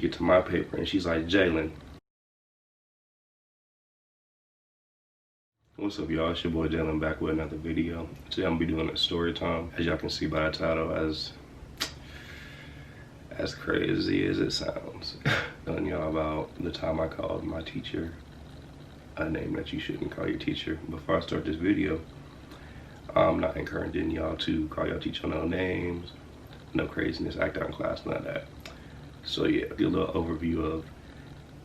Get to my paper and she's like, Jalen. What's up, y'all? It's your boy Jalen back with another video. Today I'm gonna be doing a story time. As y'all can see by the title, as crazy as it sounds. Telling y'all about the time I called my teacher a name that you shouldn't call your teacher. Before I start this video, I'm not encouraging y'all to call your teacher no names, no craziness, act out in class, none of that. So yeah, get a little overview of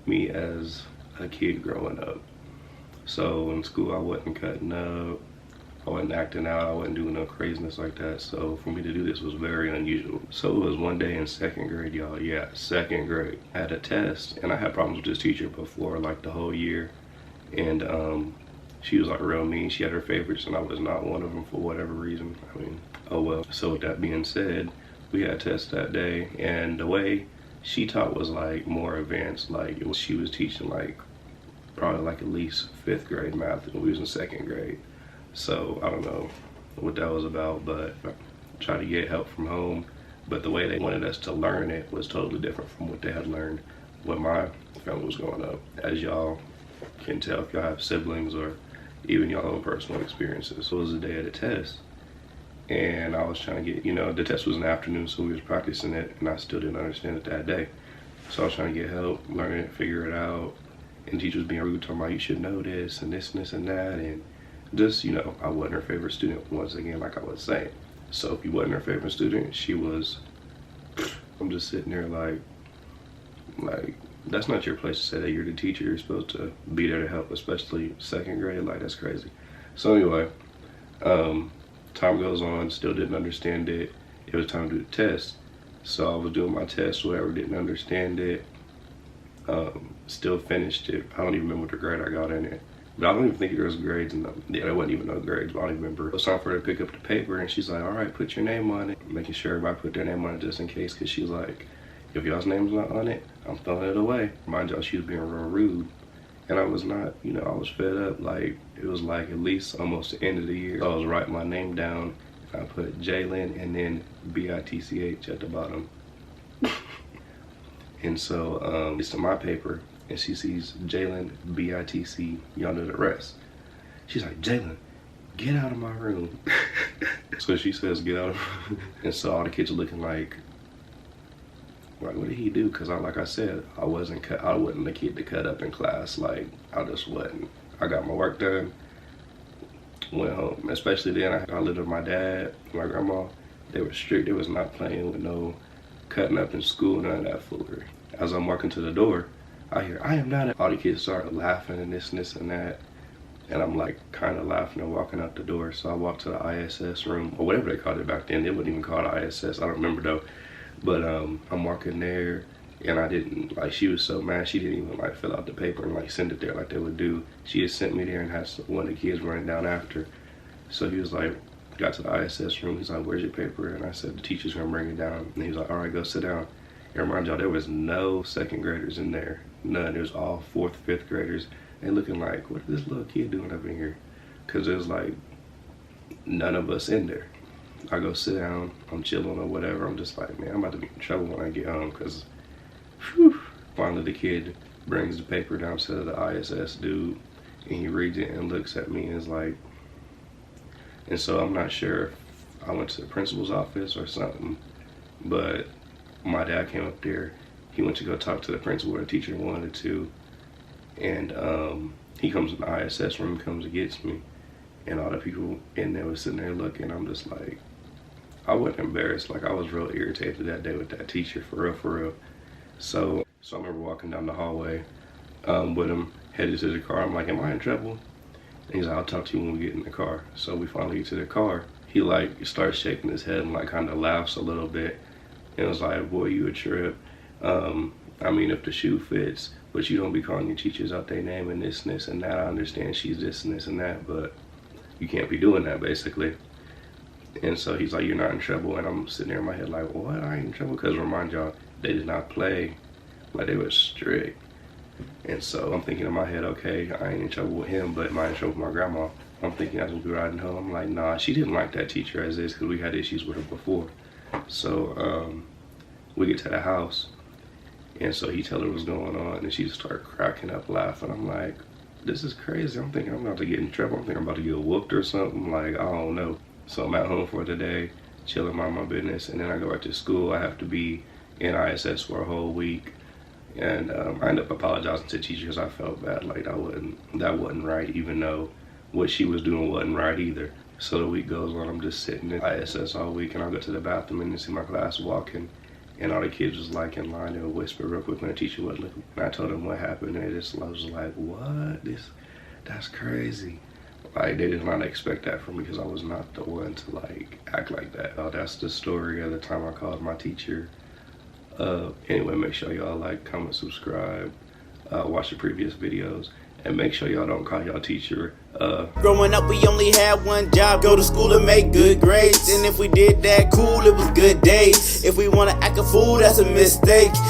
me as a kid growing up. So in school, I wasn't cutting up, I wasn't acting out, I wasn't doing no craziness like that. So for me to do this was very unusual. So it was one day in second grade, y'all. Yeah, second grade. I had a test, and I had problems with this teacher before, like the whole year. And she was like real mean. She had her favorites, and I was not one of them for whatever reason. I mean, oh well. So with that being said, we had tests that day, and the way she taught was like more advanced. Like she was teaching like probably like at least 5th grade math, and we was in 2nd grade. So I don't know what that was about, but I tried to get help from home. But the way they wanted us to learn it was totally different from what they had learned when my family was growing up. As y'all can tell if y'all have siblings or even your own personal experiences. So it was the day of the test, and I was trying to get, the test was in the afternoon, so we was practicing it, and I still didn't understand it that day. So I was trying to get help, learn it, figure it out. And the teacher was being rude, talking about you should know this and this and this and that. And just, I wasn't her favorite student, once again, like I was saying. So if you wasn't her favorite student, she was, I'm just sitting there like, that's not your place to say that. You're the teacher. You're supposed to be there to help, especially 2nd grade. Like, that's crazy. So anyway, time goes on, still didn't understand it. It was time to do the test. So I was doing my test, whatever, didn't understand it. Still finished it. I don't even remember what the grade I got in it. But I don't even think there was grades in them. Yeah, there wasn't even no grades, but I don't even remember. It was time for her to pick up the paper, and she's like, all right, put your name on it. Making sure everybody put their name on it just in case, because she's like, if y'all's name's not on it, I'm throwing it away. Mind y'all, she was being real rude. And I was not, I was fed up. Like, it was like at least almost the end of the year. So I was writing my name down, and I put Jalen and then B-I-T-C-H at the bottom. And so it's to my paper, and she sees Jalen, B-I-T-C, y'all know the rest. She's like, Jalen, get out of my room. So she says, get out of my room. And so all the kids are looking like, what did he do? Because like I said, I wasn't the kid to cut up in class. Like, I just wasn't. I got my work done, went home. Especially then, I lived with my dad, my grandma. They were strict. They was not playing with no cutting up in school, none of that foolery. As I'm walking to the door, I hear, I am not. All the kids start laughing and this and that. And I'm like kind of laughing and walking out the door. So I walk to the ISS room, or whatever they called it back then. They wouldn't even call it ISS. I don't remember though. But I'm walking there, and I didn't, like, she was so mad, she didn't even like fill out the paper and like send it there like they would do. She just sent me there and had one of the kids running down after. So he was like, got to the ISS room, he's like, where's your paper? And I said, the teacher's gonna bring it down. And he was like, all right, go sit down. And remind y'all, there was no 2nd graders in there, none. It was all 4th, 5th graders. They looking like, what is this little kid doing up in here? Because there's like none of us in there. I go sit down, I'm chilling or whatever. I'm just like, man, I'm about to be in trouble when I get home, because finally the kid brings the paper down to the ISS dude, and he reads it and looks at me and is like, and so I'm not sure if I went to the principal's office or something, but my dad came up there. He went to go talk to the principal or the teacher wanted to, and he comes in the ISS room, comes and gets me, and all the people in there was sitting there looking. I'm just like, I wasn't embarrassed. Like, I was real irritated that day with that teacher, for real. So I remember walking down the hallway with him, headed to the car. I'm like, am I in trouble? And he's like, I'll talk to you when we get in the car. So we finally get to the car. He like starts shaking his head and like kind of laughs a little bit. And it was like, boy, you a trip. I mean, if the shoe fits, but you don't be calling your teachers out their name and this and that. I understand she's this and this and that, but you can't be doing that, basically. And so he's like, you're not in trouble. And I'm sitting there in my head like, what? I ain't in trouble? Because remind y'all, they did not play. Like, they were strict. And so I'm thinking in my head, okay, I ain't in trouble with him, but am I in trouble with my grandma? I'm thinking as we riding home, I'm like, nah, she didn't like that teacher as is, because we had issues with her before. So we get to the house, And so he told her what's going on, and she just started cracking up laughing. I'm like, this is crazy. I'm thinking I'm about to get in trouble. I'm thinking I'm about to get whooped or something. Like, I don't know. So I'm at home for the day, chilling, mind my business, and then I go back to school. I have to be in ISS for a whole week. And I ended up apologizing to the teacher because I felt bad. Like, that wasn't right, even though what she was doing wasn't right either. So the week goes on, I'm just sitting in ISS all week, and I go to the bathroom and see my class walking. And all the kids was like in line, and whisper real quick when the teacher wasn't looking. And I told them what happened, and I was like, what? That's crazy. Like, they did not expect that from me because I was not the one to like act like that. That's the story of the time I called my teacher. Anyway, make sure y'all like, comment, subscribe, watch the previous videos. And make sure y'all don't call y'all teacher. Growing up, we only had one job, go to school and make good grades. And if we did that, cool, it was good days. If we wanna act a fool, that's a mistake.